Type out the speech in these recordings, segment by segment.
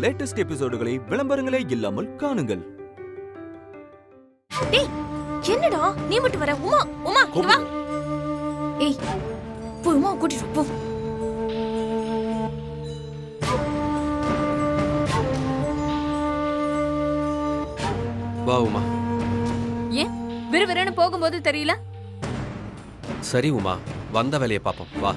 Latest எபிசோடுகளை விளம்பரங்களே இல்லாமல் காணுங்கள். டேய் என்னடா நீ மட்டும் வர? உமா உமா இங்க வா. ஏய் போ உமா கூட்டிட்டு போ. வா உமா. ஏன் விறுவிறுன்னு போகும்போது தெரியல? சரி உமா, வந்த வேலையை பாப்போம் வா.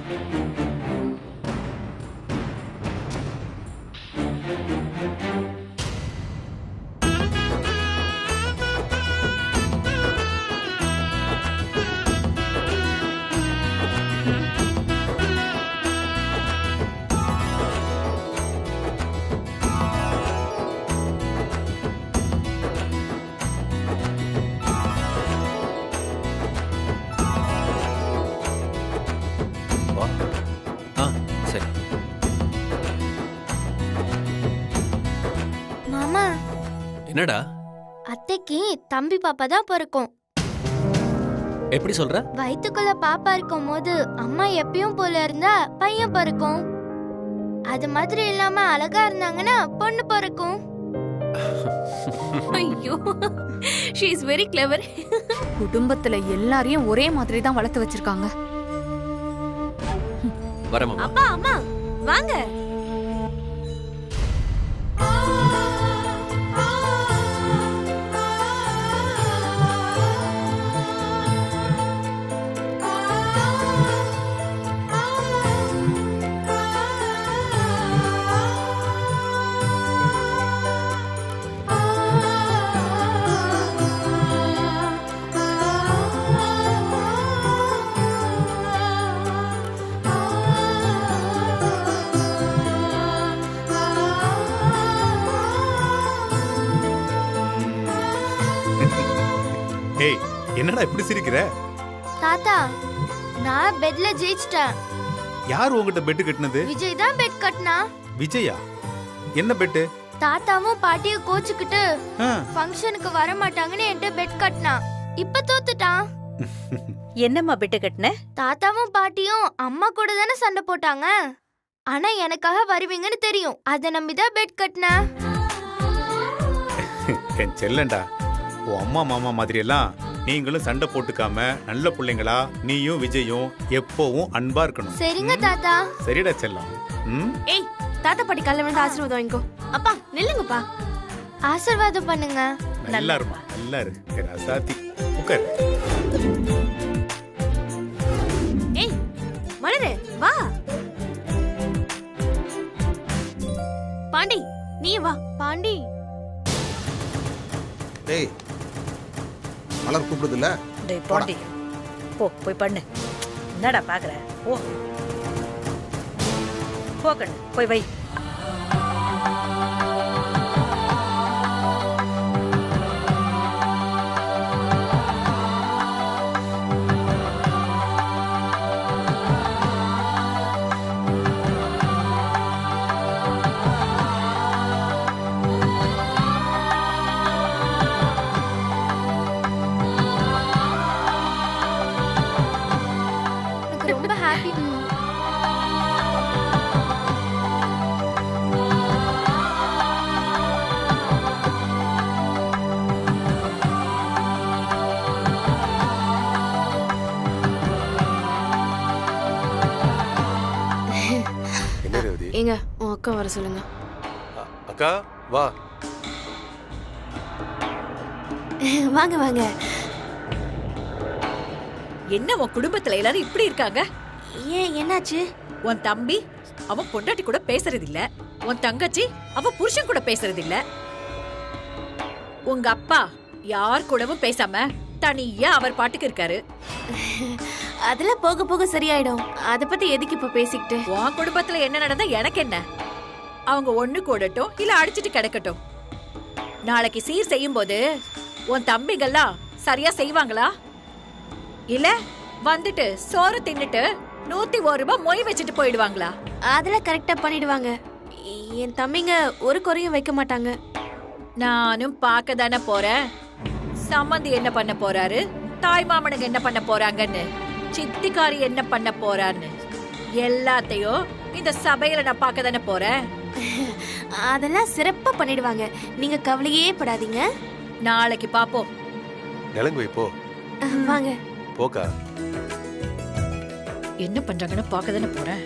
சரி மாமா, என்னடா அத்தைக்கு தம்பி பாப்பா தான் பிறக்கும். எப்படி சொல்ற? வயித்துக்குள்ள பாப்பா இருக்கும் போது அம்மா எப்பயும் போல இருந்தா பையன் பிறக்கும். அது மாதிரி இல்லாம அழகா இருந்தாங்கன்னா பொண்ணு பிறக்கும். ஐயோ she is very clever. குடும்பத்துல எல்லாரையும் ஒரே மாதிரி தான் வளர்த்து வச்சிருக்காங்க. வரமா அப்பா அம்மா வாங்க. ஏய் என்னடா இப்படி சிரிக்கிற? தாத்தா, நான் பெட்ல ஜெயிச்சிட்டேன். யார் உங்ககிட்ட பெட் கட்டினது? விஜய் தான் பெட் கட்டினா. விஜயா? என்ன பெட்? தாத்தாவும் பாட்டியும் கோச்சுக்கிட்டு ஃபங்க்ஷனுக்கு வர மாட்டாங்கன்னு என்கிட்ட பெட் கட்டினா. இப்ப தோத்துட்டான். என்னம்மா பெட் கட்டின? தாத்தாவும் பாட்டியும் அம்மா கூட தானே சண்டை போட்டாங்க. ஆனா எனக்காக வருவீங்கன்னு தெரியும். அத நம்பிதான் பெட் கட்டினா. என் செல்லண்டா, உன் அம்மா மாமா மாதிரி எல்லாம் நீங்களும் சண்டை போட்டுக்காம நல்ல பிள்ளைங்களா நீயும் விஜயும் எப்பவும் அன்பா இருக்கணும். சரிங்க தாத்தா. சரிடா செல்லம். ஏய் தாத்தா பாட்டி கால்ல விழுந்து ஆசீர்வாதம் வாங்கிக்கோ. அப்பா நில்லுங்கப்பா. ஆசீர்வாதம் பண்ணுங்க. நல்லா இருமா, நல்லா இரு. ராசாத்தி உட்கார். ஏய் மலரே வா. பாண்டி நீ வா. பாண்டி டேய், மலர் கூப்பிடுதுல? டேய் பாண்டி, போ போய் பண்ணு. என்னடா பாக்குற? ஓ போ கண்ணு, போய் வை. ரொம்ப ஹாப்பி. என்ன ரேவதி? ஏங்க உன் அக்கா வர சொல்லுங்க. அக்கா வா. வாங்க வாங்க. என்ன உன் குடும்பத்துல எல்லாரும் இப்படி இருக்காங்க? ஏன் என்னாச்சு? உன் தம்பி அவன் பொண்டாட்டி கூட பேசுறது இல்ல. உன் தங்கச்சி அவ புருஷன் கூட பேசுறது இல்ல. உங்க அப்பா யார் கூடவும் பேசாம தனியா அவர் பாட்டுக்கு இருக்காரு. அதெல்லாம் போக போக சரியாயிடும். அத பத்தி எதுக்கு இப்ப பேசிக்கிட்டு? உன் குடும்பத்துல என்ன நடந்தா எனக்கு என்ன? அவங்க ஒண்ணு கூடட்டும் இல்ல அடிச்சிட்டு கிடக்கட்டும். நாளைக்கு சீர் செய்யும் போது உன் தம்பிங்கெல்லாம் சரியா செய்வாங்களா? இல்ல வந்துட்டு சோறு தின்னுட்டு 101 ரூபாய் மொய் வச்சுட்டு போயிடுவாங்களா? அதெல்லாம் கரெக்டா பண்ணிடுவாங்க. என் தம்பிங்க ஒரு குறையும் வைக்க மாட்டாங்க. நானும் பார்க்க தானே போறேன். சம்மந்தி என்ன பண்ண போறாரு, தாய் மாமனுங்க என்ன பண்ண போறாங்கன்னு, சித்திக்காரி என்ன பண்ண போறான்னு எல்லாத்தையும் இந்த சபையில நான் பார்க்க தானே போறேன். அதெல்லாம் சிறப்பா பண்ணிடுவாங்க. நீங்க கவலையே படாதீங்க. நாளைக்கு பாப்போம். நிலங்கு வை போ. வாங்க. போக்கா. என்ன பண்றாங்கன்னு பார்க்க தானே போறேன்.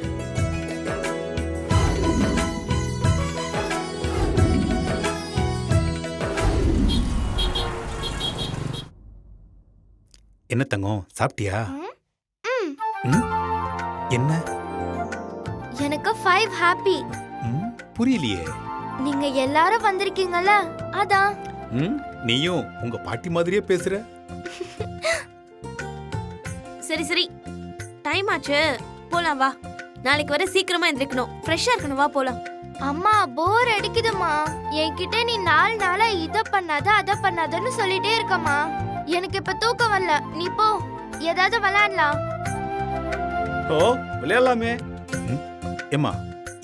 என்ன தங்கம், சாப்பிட்டியா? ம், ம்? என்ன? எனக்கு 5 ஹாப்பி. ம்? புரியலையே. நீங்க எல்லாரும் வந்திருக்கீங்கல்ல, அதான். ம்? நீயும் உங்க பாட்டி மாதிரியே பேசுற. சரி சரி, டைம் ஆச்சு, போலாம் வா. நாளைக்கு வர சீக்கிரமா எந்திரிக்கணும், ஃப்ரெஷ்ஷா இருக்கணும், வா போலாம். அம்மா போர் அடிக்குதுமா. என்கிட்ட நீ 4 நாளா இத பண்ணாத அத பண்ணாதன்னு சொல்லிட்டே இருக்கமா. எனக்கு இப்ப தூக்கம் வரல. நீ போ, ஏதாவது விளையாடலாம். ஓ, விளையாடலாமே. ஏம்மா,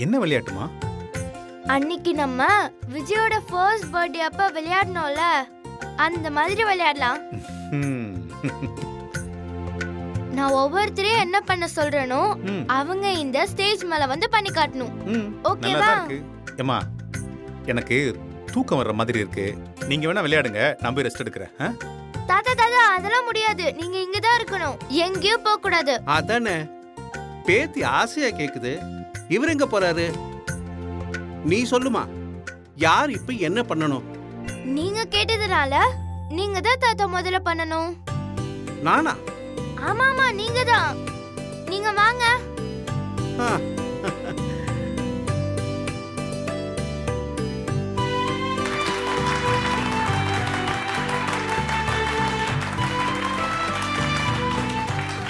என்ன விளையாட்டுமா? அன்னைக்கு நம்ம விஜயோட ஃபர்ஸ்ட் பர்த்டே அப்ப விளையாடணும்ல, அந்த மாதிரி விளையாடலாம். ம். நான் ஒவ்வொருத்தரையும் என்ன பண்ண சொல்றேனோ ம். அவங்க இந்த ஸ்டேஜ் மேல வந்து பண்ணி காட்டணும். ம். ஓகேவா? நல்லாதான் இருக்கு. ஏம்மா, எனக்கு தூக்கம் வர்ற மாதிரி இருக்கு. நீங்க வேணா விளையாடுங்க, நான் போய் ரெஸ்ட் எடுக்கிறேன். ஆ? தாத்தா தாத்தா அதெல்லாம் முடியாது. நீங்க இங்கதான் இருக்கணும், எங்கேயும் போக கூடாது. அதானே பேத்தி ஆசையா கேக்குது. இவர் எங்க போறாரு? நீ சொல்லுமா, யார் இப்ப என்ன பண்ணணும்? நீங்க கேட்டதுனால நீங்க தான் தாத்தா முதல்ல பண்ணணும். நானா? ஆமா ஆமா, நீங்க தான். நீங்க வாங்க. ஆ.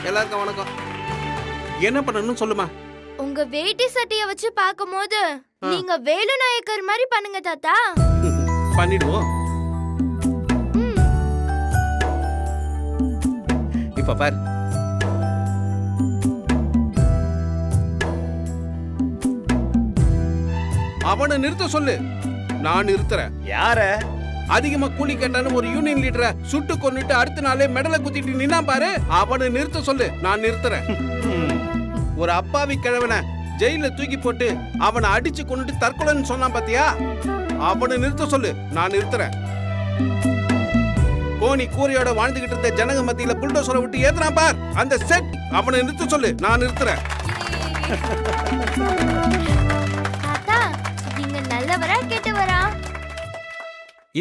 எல்லாருக்கும் வணக்கம். என்ன பண்ணணும் சொல்லுமா. உங்க வேட்டி சட்டைய வச்சு பாக்கும்போது நீங்க வேலு நாயக்கர் மாதிரி பண்ணுங்க தாத்தா. பண்ணிடுவோம். ம். இப்ப பாரு. அவனை நிறுத்த சொல்லு. நான் நிறுத்துறேன். யார? அதிகமா கூலி கேட்டாலும் ஒரு யூனியன் லீடரை சுட்டு கொன்னுட்டு அடுத்த நாளே மெடலை குத்திட்டு நின்னா பாரு. அவனை நிறுத்த சொல்லு. நான் நிறுத்துறேன். ஒரு அப்பாவி கிழவனை ஜெயில தூக்கி போட்டு அவனை அடிச்சு கொண்டுட்டு தற்கொலைன்னு சொன்னான் பாத்தியா? அவனை நிறுத்த சொல்லு. நான் நிறுத்துறேன். கோணி கூரையோட வாழ்ந்துகிட்டு இருந்த ஜனங்க மத்தியில புல்டோசரை விட்டு ஏத்துறான் பார் அந்த செட். அவனை நிறுத்த சொல்லு. நான் நிறுத்துறேன். தாத்தா, நீங்க நல்லவரா கெட்டவரா?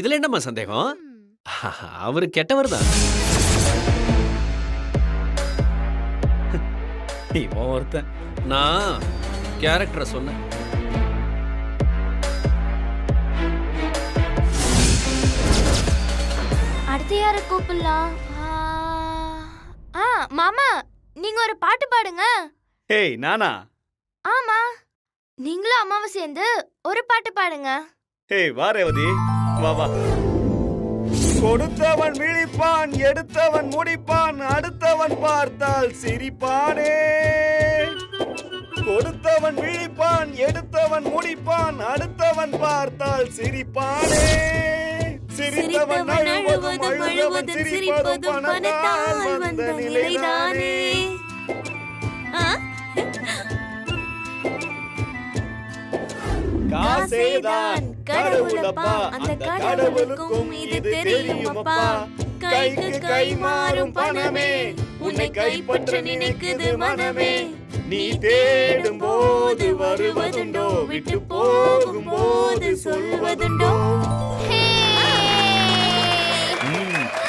இதுல என்னம்மா சந்தேகம்? அவரு கெட்டவர் தான். இவன் ஒருத்தன். நான் கேரக்டரை சொன்னேன். அடுத்து யார கூப்பிடலாம்? மாமா, நீங்க ஒரு பாட்டு பாடுங்க. ஏய், நானா? ஆமா, நீங்களும் அம்மாவும் சேர்ந்து ஒரு பாட்டு பாடுங்க. ஏய், வா ரேவதி, வா வா. கொடுத்தவன் விழிப்பான், எடுத்தவன் முடிப்பான், அடுத்தவன் பார்த்தால் சிரிப்பானே. கொடுத்தவன் விழிப்பான், எடுத்தவன் முடிப்பான், அடுத்தவன் பார்த்தால் சிரிப்பானே. சிரித்தவன் அழுவதும் அழுவதும் சிரிப்பதும் பணத்தால் வந்த நிலைதானே. காசேதான் கடவுளப்பா, அந்த கடவுளுக்கும் இது தெரியுமப்பா. கைக்கு கை மாறும் பணமே, உன்னை கைப்பற்ற நினைக்குது மனமே. நீ தேடும் போது வருவதுண்டோ, விட்டு போகும் போது சொல்வதுண்டோ.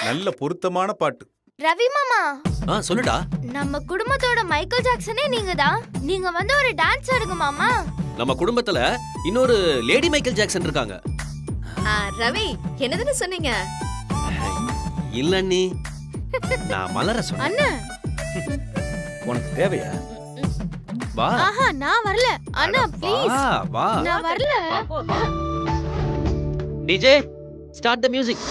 நல்ல பொருத்தமான பாட்டு. ரவி மாமா, சொல்லுடா. நம்ம குடும்பத்தோட மைக்கேல் ஜாக்சனே நீங்க தான். நீங்க வந்து ஒரு டான்ஸ் ஆடுங்க மாமா. நம்ம குடும்பத்துல இன்னொரு லேடி மைக்கேல் ஜாக்சன் இருக்காங்க. ரவி, என்னதுன்னு சொன்னீங்க? இல்ல நீ, நான் மலர சொன்னேன். அண்ணா, உனக்கு தேவையா? வா. ஆஹா, நான் வரல அண்ணா, ப்ளீஸ். வா வா. நான் வரல. DJ, start the music.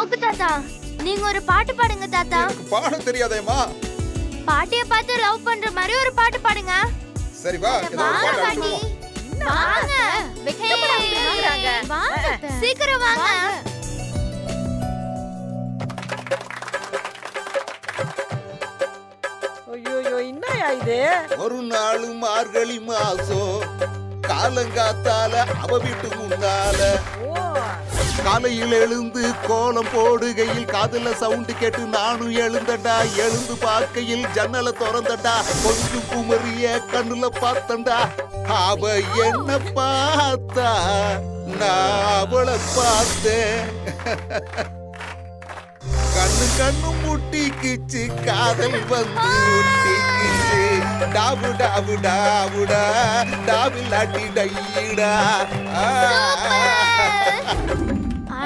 Subbu தாத்தா நீங்க ஒரு பாட்டு பாடுங்க தாத்தா. எனக்கு பாட தெரியாதேம்மா. பாட்டிய பார்த்து லவ் பண்ற மாதிரி ஒரு பாட்டு பாடுங்க. சரி வா, ஏதோ ஒரு வாங்க பாட்டு பாட்டி. அடிச்சுடுவோம். வாங்க. வாங்குறாங்க. வாங்க. சீக்கிரம் வாங்க. ஐயோ என்னயா இது? ஒரு நாள் மார்கழி மாசம் காலங்காத்தால அவ வீட்டு முன்னால காலையில் எழுந்து கோலம் போடுகையில் காதுல சவுண்டு கேட்டு நானும் எழுந்தடா. எழுந்து பார்க்கையில் ஜன்னலை திறந்தடா. கொஞ்சம் குமரிய கண்ணுல பார்த்தண்டா. அவ என்ன பார்த்தா நான் அவளை பார்த்தேன். கண்ணு கண்ணு முட்டிக்குச்சு காதல் வந்து ஒட்டிக்குச்சு. டாபு டாபு டாபுடா டாபிலாட்டி டையிடா.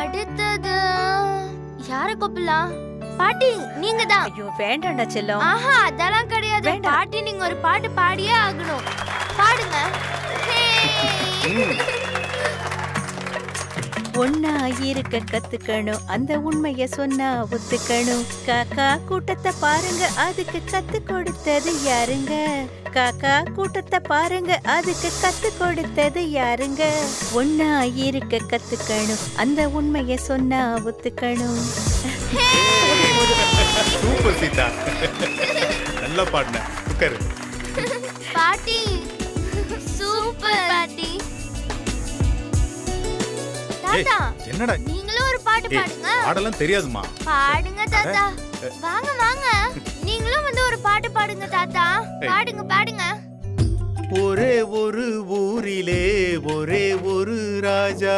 அடுத்தது யார கூப்பிடலாம்? பாட்டி நீங்க தான். ஐயோ வேண்டாம்டா செல்லம். ஆஹா அதெல்லாம் கிடையாது. பாட்டி நீங்க ஒரு பாட்டு பாடியே ஆகணும். பாடுங்க. ஒன்னா இருக்க கத்துக்கணும், அந்த உண்மைய சொன்னா ஒத்துக்கணும். காக்கா கூட்டத்தை பாருங்க, அதுக்கு கத்து கொடுத்தது யாருங்க? காக்கா கூட்டத்தை பாருங்க, அதுக்கு கத்து கொடுத்தது யாருங்க? ஒன்னா இருக்க கத்துக்கணும், அந்த உண்மைய சொன்னா ஒத்துக்கணும். சூப்பர் சீதா, நல்லா பாடின. உட்காரு. பாட்டி சூப்பர் பாட்டி. தாத்தா என்னடா நீங்களும் ஒரு பாட்டு பாடுங்க. பாடலாம் தெரியாதுமா. பாடுங்க தாத்தா. வாங்க வாங்க நீங்களும் வந்து ஒரு பாட்டு பாடுங்க தாத்தா. பாடுங்க பாடுங்க. ஒரே ஒரு ஊரிலே ஒரே ஒரு ராஜா,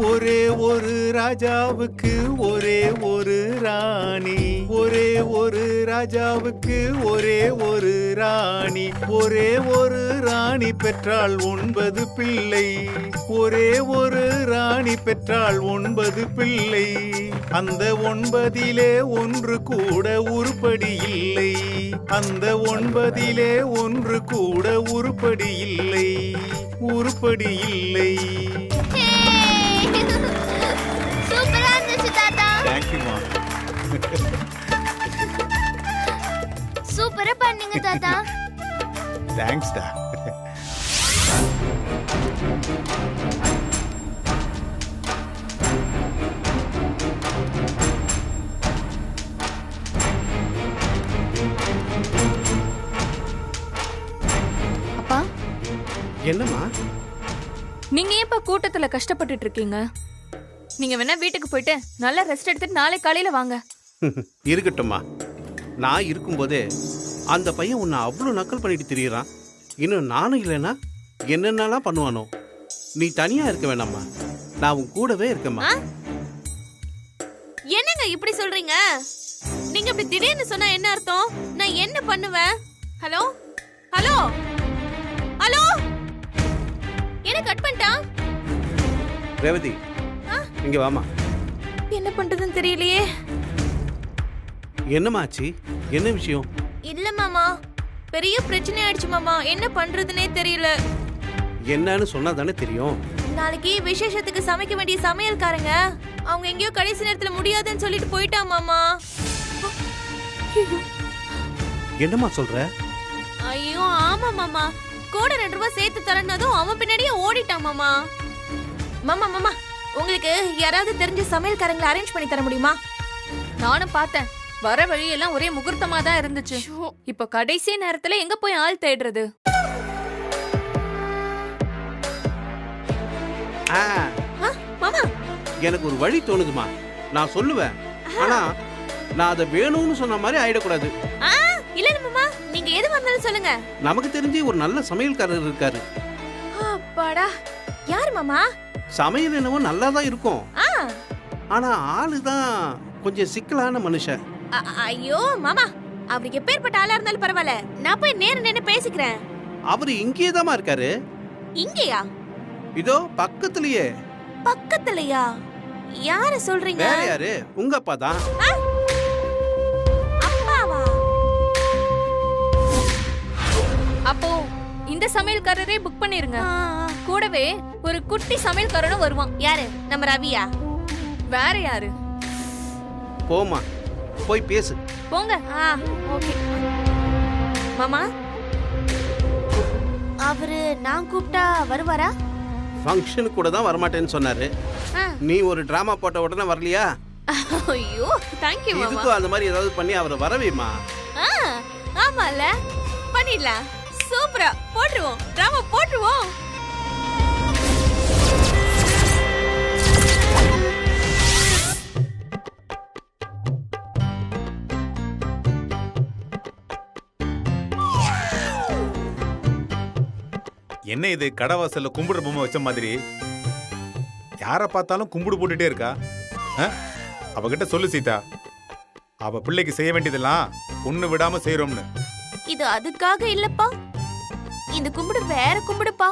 ஒரே ஒரு ராஜாவுக்கு ஒரே ஒரு ராணி, ஒரே ஒரு ராஜாவுக்கு ஒரே ஒரு ராணி, ஒரே ஒரு ராணி பெற்றாள் 9 பிள்ளை, ஒரே ஒரு ராணி பெற்றாள் 9 பிள்ளை. அந்த 9 ஒன்று கூட உருப்படி இல்லை, அந்த 9 ஒன்று கூட உருப்படி இல்லை, உருப்படி இல்லை. சூப்பரா இருந்துச்சு தாத்தா. தேங்க்யூமா. சூப்பரா பண்ணீங்க தாத்தா. தேங்க்ஸ் டா. அப்பா என்னம்மா? நீங்க ஏன்பா கூட்டத்துல கஷ்டப்பட்டுட்டு இருக்கீங்க? நீங்க வேணா வீட்டுக்கு போயிட்டு நல்லா ரெஸ்ட் எடுத்துட்டு நாளை காலையில வாங்க. இருக்கட்டும்மா, நான் இருக்கும்போதே அந்த பையன் உன்னை அவ்வளோ நக்கல் பண்ணிட்டு திரியறான். இன்னும் நானும் இல்லைன்னா என்னென்னலாம் பண்ணுவானோ. நீ தனியா இருக்க வேணாம்மா, நான் உன் கூடவே இருக்கேம்மா. என்னங்க இப்படி சொல்றீங்க? நீங்க இப்படி திடீர்னு சொன்னா என்ன அர்த்தம்? நான் என்ன பண்ணுவேன்? ஹலோ ஹலோ ஹலோ, என்ன கட் பண்ணிட்டா? ரேவதி இங்க வாமா. என்ன பண்றதுன்னு தெரியலையே. என்னமாச்சு? என்ன விஷயம்? இல்ல மாமா, பெரிய பிரச்சனை ஆயிடுச்சு மாமா. என்ன பண்றதுனே தெரியல. என்னன்னு சொன்னா தானே தெரியும். நாளைக்கு விசேஷத்துக்கு சமைக்க வேண்டிய சமையல்காரங்க அவங்க எங்கேயோ கடைசி நேரத்துல முடியாதுன்னு சொல்லிட்டு போயிட்டா மாமா. என்னம்மா சொல்ற? ஐயோ ஆமா மாமா, கூட 2 ரூபாய் சேர்த்து தரனதும் அவன் பின்னாடியே ஓடிட்டான் மாமா. மாமா மாமா, உங்களுக்கு யாராவது தெரிஞ்ச சமையல்காரங்களை அரேஞ்ச் பண்ணி தர முடியுமா? நானும் பார்த்தேன், வர வழியெல்லாம் ஒரே முகூர்த்தமா தான் இருந்துச்சு. இப்போ கடைசி நேரத்துல எங்க போய் ஆள் தேடுறது? மாமா எனக்கு ஒரு வழி தோணுதுமா, நான் சொல்லுவேன். ஆனா நான் அதை வேணும்னு சொன்ன மாதிரி ஆயிடக்கூடாது. இல்ல மாமா, நீங்க எது வந்தாலும் சொல்லுங்க. நமக்கு தெரிஞ்சு ஒரு நல்ல சமையல்காரர் இருக்காரு. அப்பாடா, யார் மாமா? சமையல் என்னவோ நல்லா தான் இருக்கும், ஆனா ஆளுதான் கொஞ்சம் சிக்கலான மனுஷன். ஐயோ மாமா, அவருக்கு எப்பேற்பட்ட ஆளா இருந்தாலும் பரவாயில்ல, நான் போய் நேர நின்னு பேசிக்கிறேன். அவரு இங்கேதாமா இருக்காரு. இங்கயா? இதோ பக்கத்துலயே. பக்கத்துலயா? யார சொல்றீங்க? வேற யாரு? உங்க அப்பா தான். அப்பாவா? அப்போ இந்த சமையல்காரரே புக் பண்ணிருங்க. கூடவே ஒரு குட்டி சமையல்காரனும் வருவான். யாரு? நம்ம ரவியா? வேற யாரு? போமா, போய் பேசு. போங்க. ஓகே. மாமா, அவரு நான் கூப்பிட்டா வருவாரா? ஃபங்க்ஷனுக்கு கூட தான் வரமாட்டேன்னு சொன்னாரு. நீ ஒரு டிராமா போட்ட உடனே வரலையா? ஐயோ தேங்க் யூ மாமா. இதுக்கும் அந்த மாதிரி ஏதாவது பண்ணி அவரை வரவேமா. ஆமால, பண்ணிடலாம். சூப்பரா போட்டுருவோம், டிராமா போட்டுருவோம். என்ன இது கடவாசல்ல கும்பிடுற பொம்மை வச்ச மாதிரி? யாரை பார்த்தாலும் கும்பிடு போட்டுட்டே இருக்கா. அவகிட்ட சொல்லு சீதா, அவ பிள்ளைக்கு செய்ய வேண்டியதெல்லாம் ஒண்ணு விடாம செய்யறோம்னு. இது அதுக்காக இல்லப்பா, இந்த கும்பிடு வேற கும்பிடுப்பா.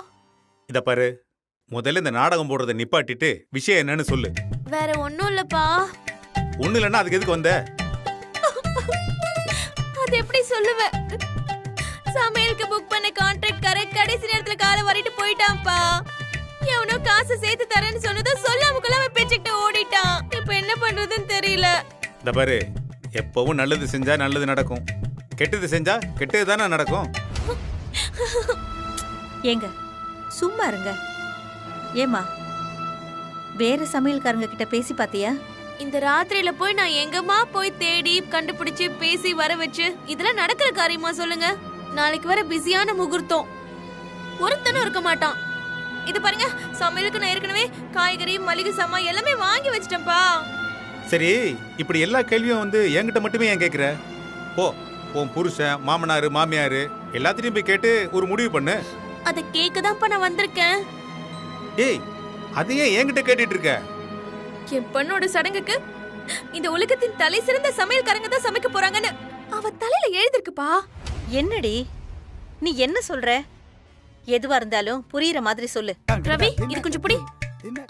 இத பாரு, முதல்ல இந்த நாடகம் போடுறத நிப்பாட்டிட்டு விஷயம் என்னன்னு சொல்லு. வேற ஒண்ணும் இல்லப்பா. ஒண்ணு இல்லைன்னா அதுக்கு எதுக்கு வந்த? அது எப்படி சொல்லுவேன்? சமையலுக்கு புக் பண்ண கான்ட்ராக்ட் கடைசி நேரத்துல காலை வரைட்டு போயிட்டான்ப்பா. எவனோ காசு சேர்த்து தரேன்னு சொன்னதும் சொல்லாம கொள்ளாம பேச்சுக்கிட்டு ஓடிட்டான். இப்ப என்ன பண்றதுன்னு தெரியல. இந்த பாரு, எப்பவும் நல்லது செஞ்சா நல்லது நடக்கும், கெட்டது செஞ்சா கெட்டது தானே நடக்கும். ஏங்க சும்மா இருங்க. ஏமா, வேற சமையல்காரங்க கிட்ட பேசி பாத்தியா? இந்த ராத்திரியில போய் நான் எங்கம்மா போய் தேடி கண்டுபிடிச்சு பேசி வர வச்சு இதெல்லாம் நடக்கிற காரியமா சொல்லுங்க? நாளைக்கு வர பிஸியான முகூர்த்தம், ஒருத்தனும் இருக்க மாட்டான். இது பாருங்க, சமையலுக்கு நான் ஏற்கனவே காய்கறி மளிகை சாமான் எல்லாமே வாங்கி வச்சிட்டேன்ப்பா. சரி, இப்படி எல்லா கேள்வியும் என்கிட்ட மட்டுமே ஏன் கேக்குற? போ, உன் புருஷன், மாமனாரு, மாமியாரு எல்லாத்தையும் போய் கேட்டு ஒரு முடிவு பண்ணு. அத கேக்கதான்ப்பா நான் வந்திருக்கேன். ஏய், அதையே என்கிட்ட கேட்டுட்டு இருக்க? என் பொண்ணோட சடங்குக்கு இந்த உலகத்தின் தலை சிறந்த சமையல்காரங்க தான் சமைக்க போறாங்கன்னு அவ தலையில எழுதிருக்குப்பா. என்னடி நீ என்ன சொல்ற? எதுவா இருந்தாலும் புரியுற மாதிரி சொல்லு. ரவி, இது கொஞ்சம் புடி.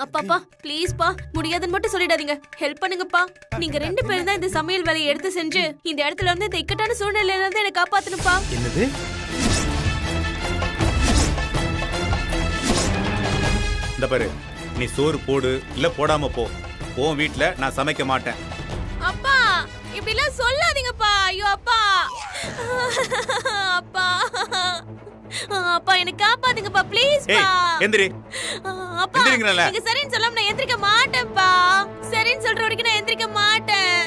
அப்பாப்பா ப்ளீஸ் பா, முடியாதுன்னு மட்டும் சொல்லிடாதீங்க. ஹெல்ப் பண்ணுங்கப்பா. நீங்க 2 பேரும் தான் இந்த சமையல் வேலையை எடுத்து செஞ்சு இந்த இடத்துல இருந்து இந்த இக்கட்டான சூழ்நிலையில இருந்து என்ன காப்பாத்தணும்ப்பா. என்னது? இந்த பாரு, நீ சோறு போடு இல்ல போடாம போ. உன் வீட்ல நான் சமைக்க மாட்டேன். அப்பா இப்படி எல்லாம் சொல்லாதீங்கப்பா. ஐயோ அப்பா, அப்பா அப்பா என்ன காப்பாத்துங்கப்பா ப்ளீஸ் பா. எந்திரி. அப்பா நீங்க சரின்னு சொல்லாம நான் எந்திரிக்க மாட்டேன்ப்பா. சரின்னு சொல்ற வரைக்கும் நான் எந்திரிக்க மாட்டேன்.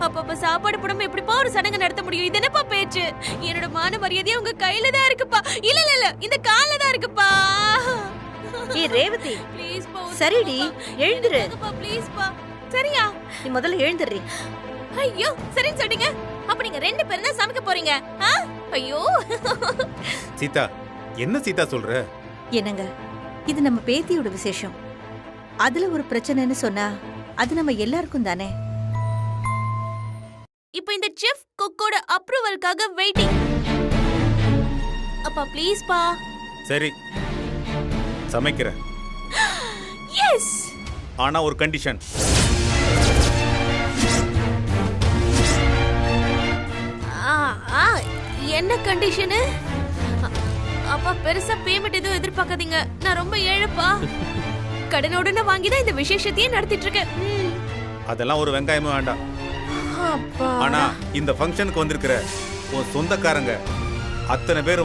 அப்பா சாப்பாடு போடாம எப்படிப்பா ஒரு சடங்கு நடத்த முடியும்? இது என்னப்பா பேச்சு? என்னோட மான மரியாதையே உங்க கையில தான் இருக்குப்பா. இல்ல இல்ல இல்ல, இந்த கால்ல தான் இருக்குப்பா. ஏய் ரேவதி, ப்ளீஸ் பா. சரிடி, எழுந்திரு. ப்ளீஸ் பா. சரியா? நீ முதல்ல எழுந்திரு. ஐயோ சரின்னு சொல்றீங்க. அப்ப நீங்க 2 பேரும் தான் சமைக்க போறீங்க? ஐயோ சீதா, என்ன சீதா சொல்ற? என்னங்க, இது நம்ம பேத்தியோட விசேஷம். அதுல ஒரு பிரச்சனைன்னு சொன்னா அது நம்ம எல்லாருக்கும் தானே. இப்போ இந்த செஃப் குக்கோட அப்ரூவலுக்காக வெயிட்டிங். அப்பா ப்ளீஸ் பா. சரி, சமைக்கிறேன். எஸ். ஆனா ஒரு கண்டிஷன். என்ன கண்டிஷனு? அப்பா பெருசா பேமெண்ட் எதுவும் எதிர்பார்க்காதீங்க. நான் ரொம்ப ஏழைப்பா. கடனோட வாங்கி தான் இந்த விசேஷத்தையே நடத்திட்டு இருக்கேன். அதெல்லாம் ஒரு வெங்காயமும் வேண்டாம். ஆனா இந்த ஃபங்க்ஷனுக்கு வந்திருக்கிற உன் சொந்தக்காரங்க அத்தனை பேர்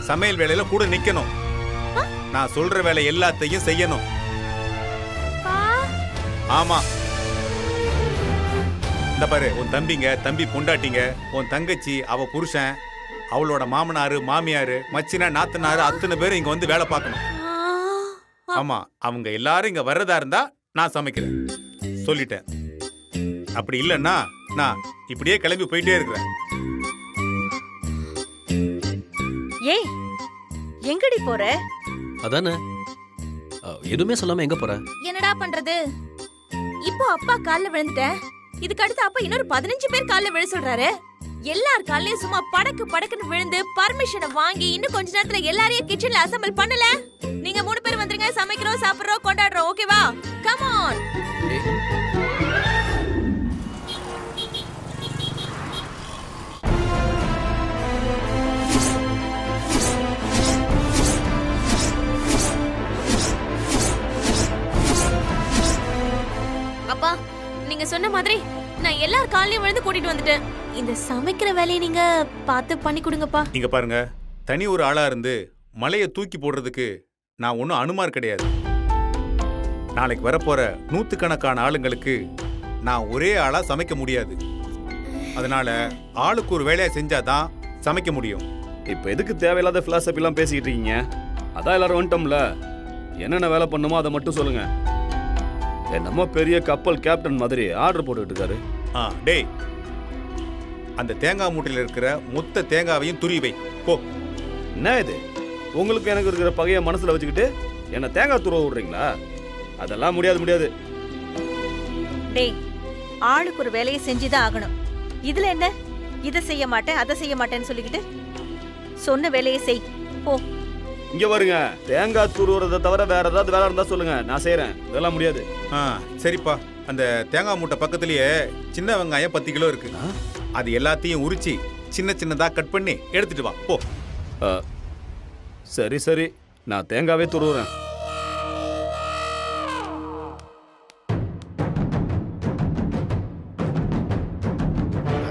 சமையல் வேலையில கூட நிக்கணும். நான் சொல்ற வேலை எல்லாத்தையும் செய்யணும். ஆமா, இந்த பாரு, உன் தம்பிங்க, தம்பி பொண்டாட்டிங்க, உன் தங்கச்சி, அவ புருஷன், அவளோட மாமனாரு, மாமியாரு, மச்சினா, நாத்தனாரு அத்தனை பேரும் இங்க வேலை பார்க்கணும். ஆமா, அவங்க எல்லாரும் இங்க வர்றதா இருந்தா நான் சமைக்கிறேன் சொல்லிட்டேன். அப்படி இல்லைன்னா நான் இப்படியே கிளம்பி போயிட்டே இருக்கிறேன். ஏய், எங்கடி போற? அதானே, எதுவுமே சொல்லாம எங்க போற? என்னடா பண்றது? இப்போ அப்பா கால்ல விழுந்துட்டேன். இதுக்கு அடுத்து அப்பா இன்னொரு 15 பேர் கால்ல விழ சொல்றாரு. எல்லார் காலையும் சும்மா படக்கு படக்குன்னு விழுந்து பர்மிஷனை வாங்கி இன்னும் கொஞ்ச நேரத்துல எல்லாரையும் கிச்சன்ல அசெம்பிள் பண்ணல. நீங்க 3 பேர் வந்துருங்க, சமைக்கிறோம், சாப்பிடுறோம், கொண்டாடுறோம். ஓகேவா? Come on. சொன்ன மாதிரி நான் எல்லார் காலையும் விழுந்து கூட்டிட்டு வந்துட்டேன். இந்த சமைக்கிற வேலையை நீங்க பார்த்து பண்ணி கொடுங்கப்பா. இங்க பாருங்க, தனி ஒரு ஆளா இருந்து மலையை தூக்கி போடுறதுக்கு நான் ஒன்றும் அனுமார் கிடையாது. நாளைக்கு வரப்போற நூத்துக்கணக்கான ஆளுங்களுக்கு நான் ஒரே ஆளா சமைக்க முடியாது. அதனால ஆளுக்கு ஒரு வேலையை செஞ்சாதான் சமைக்க முடியும். இப்போ எதுக்கு தேவையில்லாத பிலாசபி எல்லாம் பேசிக்கிட்டு இருக்கீங்க? அதான் எல்லாரும் வந்துட்டோம்ல, என்னென்ன வேலை பண்ணுமோ அதை மட்டும் சொல்லுங்க. என்னமோ பெரிய கப்பல் கேப்டன் மாதிரி ஆர்டர் போட்டுக்கிட்டு இருக்காரு. டேய், அந்த தேங்காய் மூட்டையில் இருக்கிற மொத்த தேங்காவையும் துருவி வை போ. என்ன இது, உங்களுக்கு எனக்கு இருக்கிற பகையை மனசுல வச்சுக்கிட்டு என்ன தேங்காய் துருவ விடுறீங்களா? அதெல்லாம் முடியாது. டேய், ஆளுக்கு ஒரு வேலையை செஞ்சுதான் ஆகணும். இதுல என்ன, இதை செய்ய மாட்டேன் அதை செய்ய மாட்டேன்னு சொல்லிக்கிட்டு சொன்ன வேலையை செய் போ. இங்க வருங்க, தேங்காய் துருவுறதை தவிர வேற ஏதாவது வேலை இருந்தா சொல்லுங்க, நான் செய்யறேன். இதெல்லாம் முடியாது. சரிப்பா, அந்த தேங்காய் மூட்டை பக்கத்துலயே சின்ன வெங்காயம் 10 கிலோ இருக்கு. அது எல்லாத்தையும் உரிச்சு சின்ன சின்னதா கட் பண்ணி எடுத்துட்டு வா போ. சரி, நான் தேங்காவே துருவுறேன்.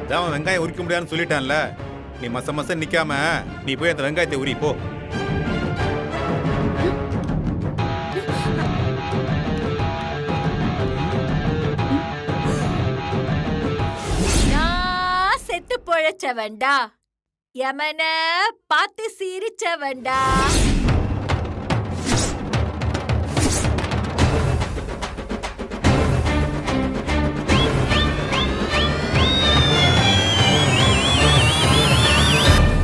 அதான் வெங்காயம் உரிக்க முடியாதுன்னு சொல்லிட்டான்ல, நீ மச நிக்காம நீ போய் அந்த வெங்காயத்தை உரி போ. செத்து பொழைச்சவன்டா, யமன பார்த்து சிரிச்சவன்டா.